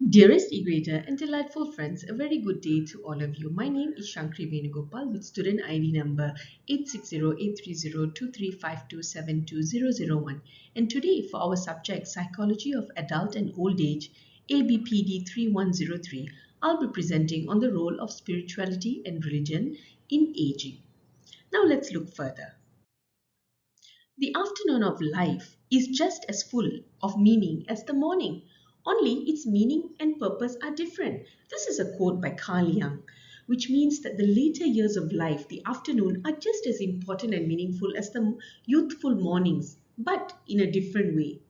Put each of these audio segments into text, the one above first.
Dearest Egrator and delightful friends, a very good day to all of you. My name is Shankri Venugopal with student ID number 8608302352720001. And today for our subject Psychology of Adult and Old Age ABPD 3103, I'll be presenting on the role of spirituality and religion in aging. Now let's look further. The afternoon of life is just as full of meaning as the morning, only its meaning and purpose are different. This is a quote by Carl Jung, which means that the later years of life, the afternoon, are just as important and meaningful as the youthful mornings, but in a different way.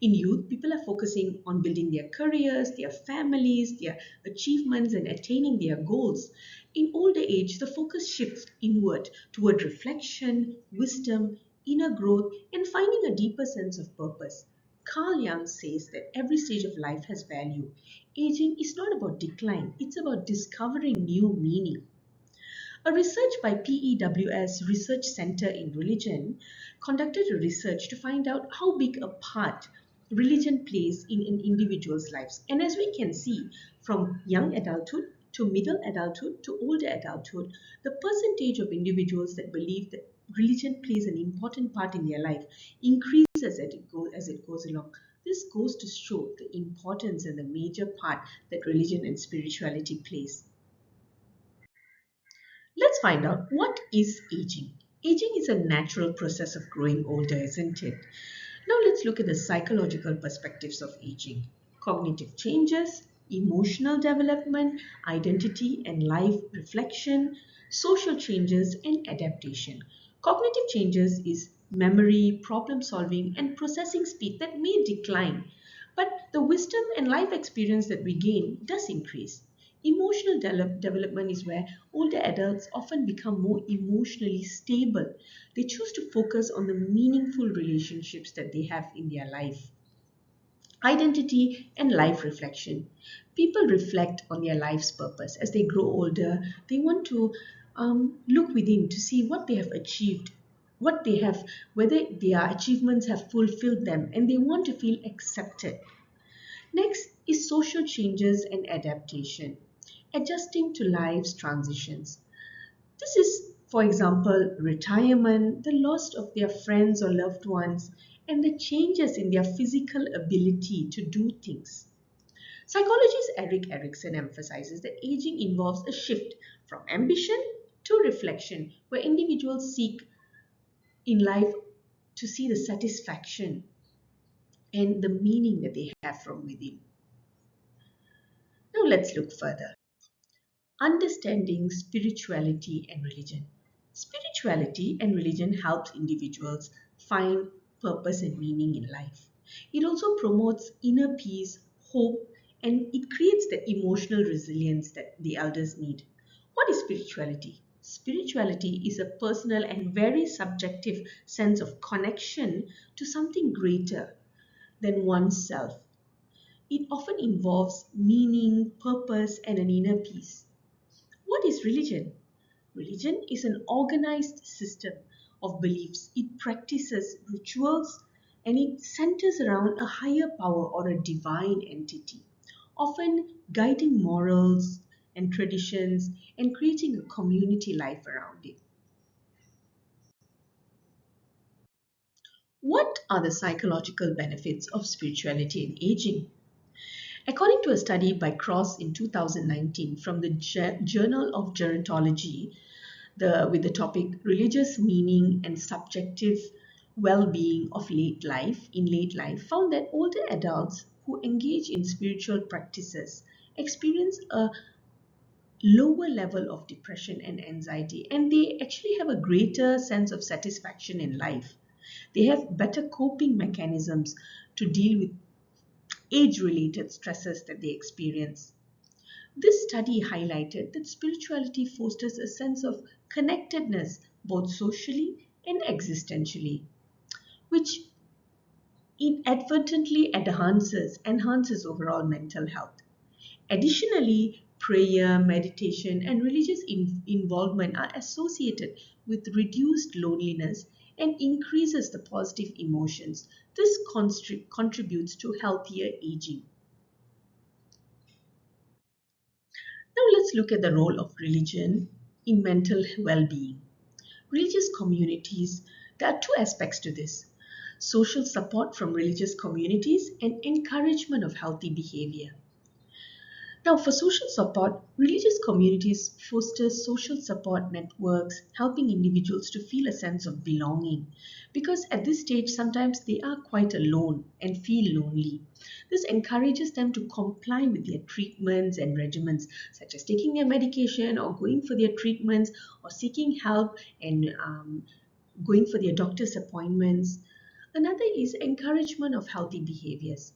In youth, people are focusing on building their careers, their families, their achievements, and attaining their goals. In older age, the focus shifts inward toward reflection, wisdom, inner growth, and finding a deeper sense of purpose. Carl Jung says that every stage of life has value. Aging is not about decline, it's about discovering new meaning. A research by PEWS Research Center in Religion conducted a research to find out how big a part religion plays in an individual's lives. And as we can see, from young adulthood to middle adulthood to older adulthood, the percentage of individuals that believe that religion plays an important part in their life increases as it goes along. This goes to show the importance and the major part that religion and spirituality plays. Let's find out what is aging. Aging is a natural process of growing older, isn't it? Now let's look at the psychological perspectives of aging. Cognitive changes, emotional development, identity and life reflection, social changes and adaptation. Cognitive changes is memory, problem solving and processing speed that may decline, but the wisdom and life experience that we gain does increase. Emotional development is where older adults often become more emotionally stable. They choose to focus on the meaningful relationships that they have in their life. Identity and life reflection. People reflect on their life's purpose. As they grow older, they want to look within to see what they have achieved, what they have, whether their achievements have fulfilled them, and they want to feel accepted. Next is social changes and adaptation, adjusting to life's transitions. This is, for example, retirement, the loss of their friends or loved ones, and the changes in their physical ability to do things. Psychologist Erik Erikson emphasizes that aging involves a shift from ambition to reflection, where individuals seek in life to see the satisfaction and the meaning that they have from within. Now let's look further. Understanding spirituality and religion. Spirituality and religion helps individuals find purpose and meaning in life. It also promotes inner peace, hope, and it creates the emotional resilience that the elders need. What is spirituality? Spirituality is a personal and very subjective sense of connection to something greater than oneself. It often involves meaning, purpose, and an inner peace. What is religion? Religion is an organized system of beliefs. It practices rituals and it centers around a higher power or a divine entity, often guiding morals and traditions and creating a community life around it. What are the psychological benefits of spirituality in aging? According to a study by Cross in 2019 from the Journal of Gerontology, with the topic religious meaning and subjective well-being of late life found that older adults who engage in spiritual practices experience a lower level of depression and anxiety, and they actually have a greater sense of satisfaction in life. They have better coping mechanisms to deal with age-related stresses that they experience. This study highlighted that spirituality fosters a sense of connectedness both socially and existentially, which inadvertently enhances overall mental health. Additionally, prayer, meditation, and religious involvement are associated with reduced loneliness and increases the positive emotions. This contributes to healthier aging. Now let's look at the role of religion in mental well-being. Religious communities, there are two aspects to this: social support from religious communities and encouragement of healthy behavior. Now, for social support, religious communities foster social support networks, helping individuals to feel a sense of belonging. Because at this stage, sometimes they are quite alone and feel lonely. This encourages them to comply with their treatments and regimens, such as taking their medication or going for their treatments or seeking help and going for their doctor's appointments. Another is encouragement of healthy behaviors.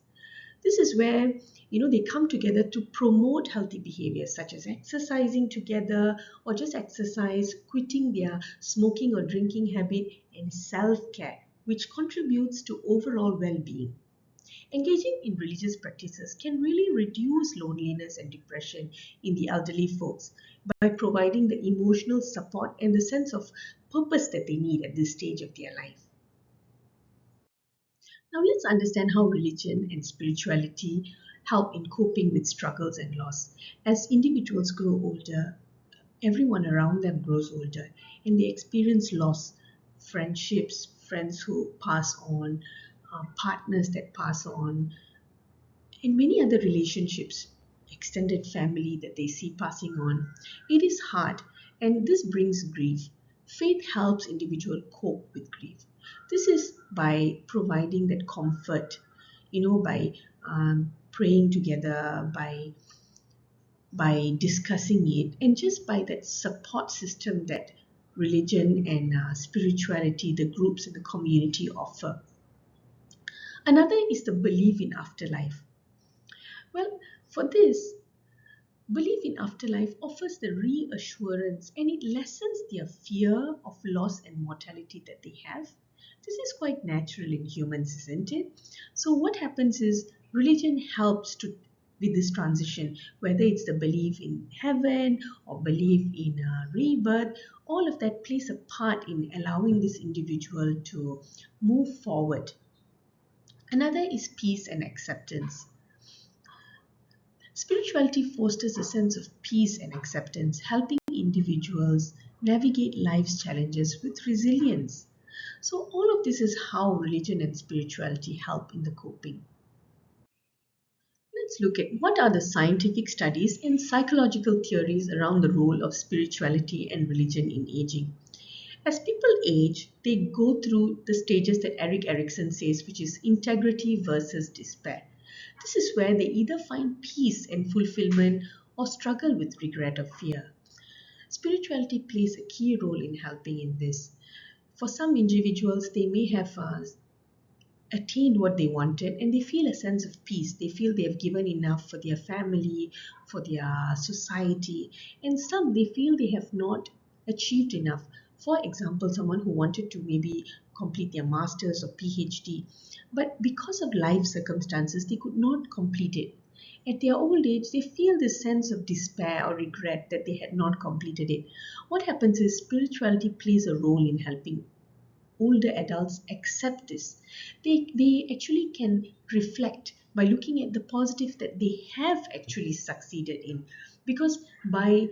This is where they come together to promote healthy behaviors such as exercising together or just exercise, quitting their smoking or drinking habit, and self-care, which contributes to overall well-being. Engaging in religious practices can really reduce loneliness and depression in the elderly folks by providing the emotional support and the sense of purpose that they need at this stage of their life. Now let's understand how religion and spirituality help in coping with struggles and loss. As individuals grow older, everyone around them grows older and they experience loss, friendships, friends who pass on, partners that pass on, and many other relationships, extended family that they see passing on. It is hard and this brings grief. Faith helps individual cope with grief. This is by providing that comfort, by praying together, by discussing it, and just by that support system that religion and spirituality, the groups and the community offer. Another is the belief in afterlife. Well, for this, belief in afterlife offers the reassurance and it lessens their fear of loss and mortality that they have. This is quite natural in humans, isn't it? So what happens is religion helps to with this transition, whether it's the belief in heaven or belief in rebirth, all of that plays a part in allowing this individual to move forward. Another is peace and acceptance. Spirituality fosters a sense of peace and acceptance, helping individuals navigate life's challenges with resilience. So, all of this is how religion and spirituality help in the coping. Let's look at what are the scientific studies and psychological theories around the role of spirituality and religion in aging. As people age, they go through the stages that Erik Erikson says, which is integrity versus despair. This is where they either find peace and fulfillment or struggle with regret or fear. Spirituality plays a key role in helping in this. For some individuals, they may have attained what they wanted and they feel a sense of peace. They feel they have given enough for their family, for their society, and some they feel they have not achieved enough. For example, someone who wanted to maybe complete their master's or PhD, but because of life circumstances, they could not complete it. At their old age, they feel this sense of despair or regret that they had not completed it. What happens is spirituality plays a role in helping older adults accept this. They actually can reflect by looking at the positive that they have actually succeeded in. Because by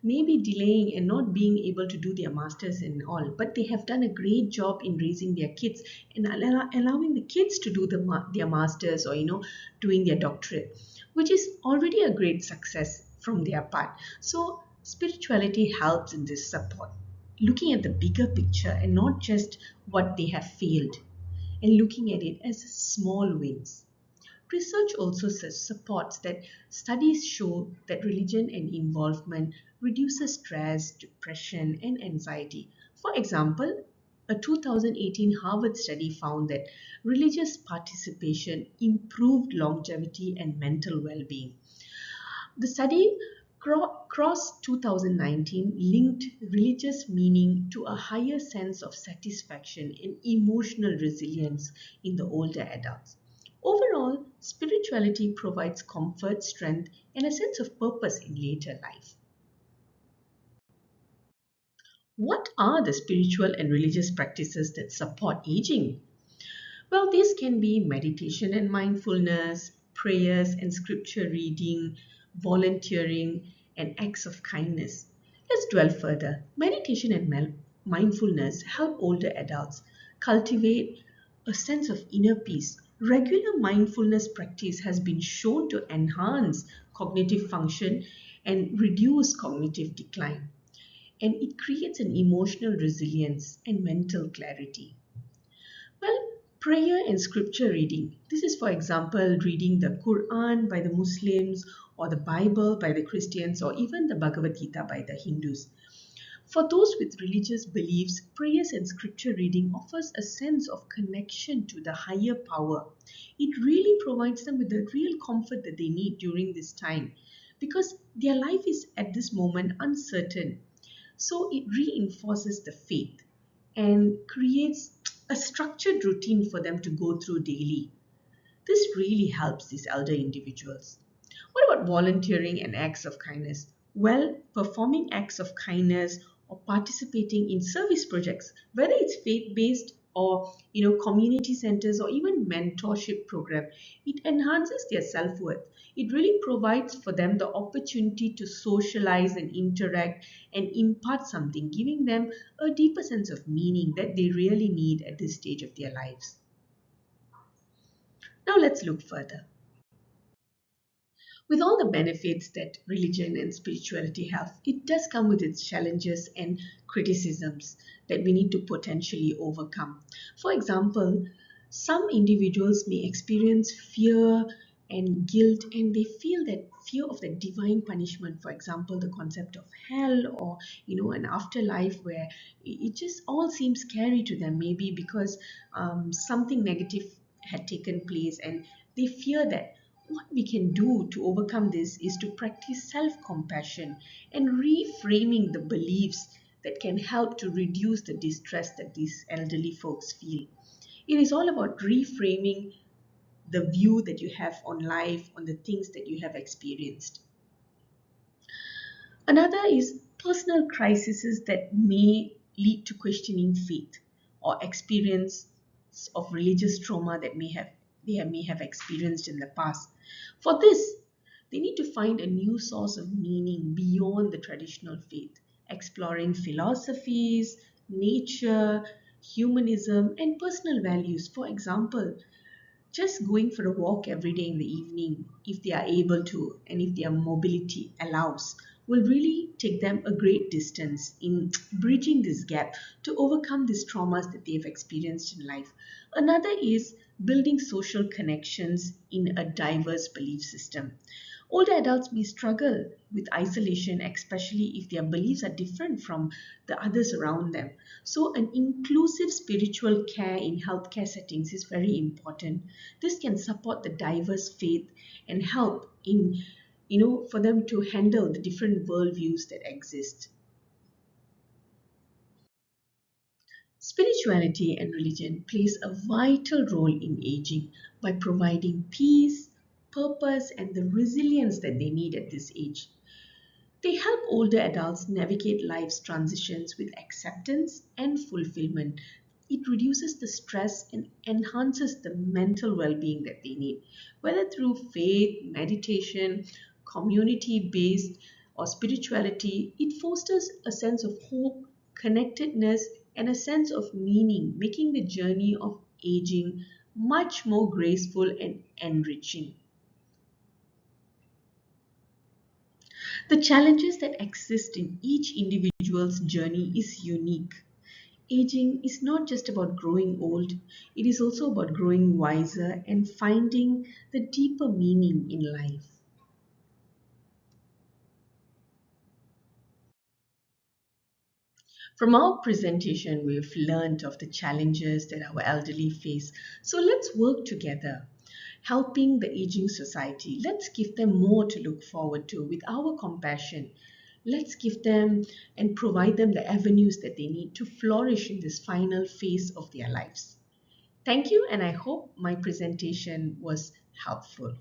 maybe delaying and not being able to do their masters and all, but they have done a great job in raising their kids and allowing the kids to do their masters or doing their doctorate, which is already a great success from their part. So spirituality helps in this support, looking at the bigger picture and not just what they have failed, and looking at it as small wins. Research also supports that studies show that religion and involvement reduces stress, depression, and anxiety. For example, a 2018 Harvard study found that religious participation improved longevity and mental well being. The study Cross 2019 linked religious meaning to a higher sense of satisfaction and emotional resilience in the older adults. Overall, spirituality provides comfort, strength, and a sense of purpose in later life. What are the spiritual and religious practices that support aging? Well, these can be meditation and mindfulness, prayers and scripture reading, volunteering, and acts of kindness. Let's dwell further. Meditation and mindfulness help older adults cultivate a sense of inner peace. Regular mindfulness practice has been shown to enhance cognitive function and reduce cognitive decline, and it creates an emotional resilience and mental clarity. Well, prayer and scripture reading. This is, for example, reading the Quran by the Muslims, or the Bible by the Christians, or even the Bhagavad Gita by the Hindus. For those with religious beliefs, prayers and scripture reading offers a sense of connection to the higher power. It really provides them with the real comfort that they need during this time, because their life is at this moment uncertain. So it reinforces the faith and creates a structured routine for them to go through daily. This really helps these elder individuals. What about volunteering and acts of kindness? Well, performing acts of kindness or participating in service projects, whether it's faith-based or community centers or even mentorship program, it enhances their self-worth. It really provides for them the opportunity to socialize and interact and impart something, giving them a deeper sense of meaning that they really need at this stage of their lives. Now let's look further. With all the benefits that religion and spirituality have, it does come with its challenges and criticisms that we need to potentially overcome. For example, some individuals may experience fear and guilt, and they feel that fear of the divine punishment. For example, the concept of hell, or an afterlife where it just all seems scary to them, maybe because something negative had taken place, and they fear that. What we can do to overcome this is to practice self compassion and reframing the beliefs that can help to reduce the distress that these elderly folks feel. It is all about reframing the view that you have on life, on the things that you have experienced. Another is personal crises that may lead to questioning faith, or experience of religious trauma that may have experienced in the past. For this, they need to find a new source of meaning beyond the traditional faith, exploring philosophies, nature, humanism, and personal values. For example, just going for a walk every day in the evening, if they are able to, and if their mobility allows, will really take them a great distance in bridging this gap to overcome these traumas that they've experienced in life. Another is building social connections in a diverse belief system. Older adults may struggle with isolation, especially if their beliefs are different from the others around them. So, an inclusive spiritual care in healthcare settings is very important. This can support the diverse faith and help in, for them to handle the different worldviews that exist. Spirituality and religion plays a vital role in aging by providing peace, purpose, and the resilience that they need at this age. They help older adults navigate life's transitions with acceptance and fulfillment. It reduces the stress and enhances the mental well being that they need, whether through faith, meditation, community based, or spirituality. It fosters a sense of hope, connectedness, and a sense of meaning, making the journey of aging much more graceful and enriching. The challenges that exist in each individual's journey is unique. Aging is not just about growing old, it is also about growing wiser and finding the deeper meaning in life. From our presentation, we've learned of the challenges that our elderly face. So let's work together, helping the aging society. Let's give them more to look forward to with our compassion. Let's give them and provide them the avenues that they need to flourish in this final phase of their lives. Thank you, and I hope my presentation was helpful.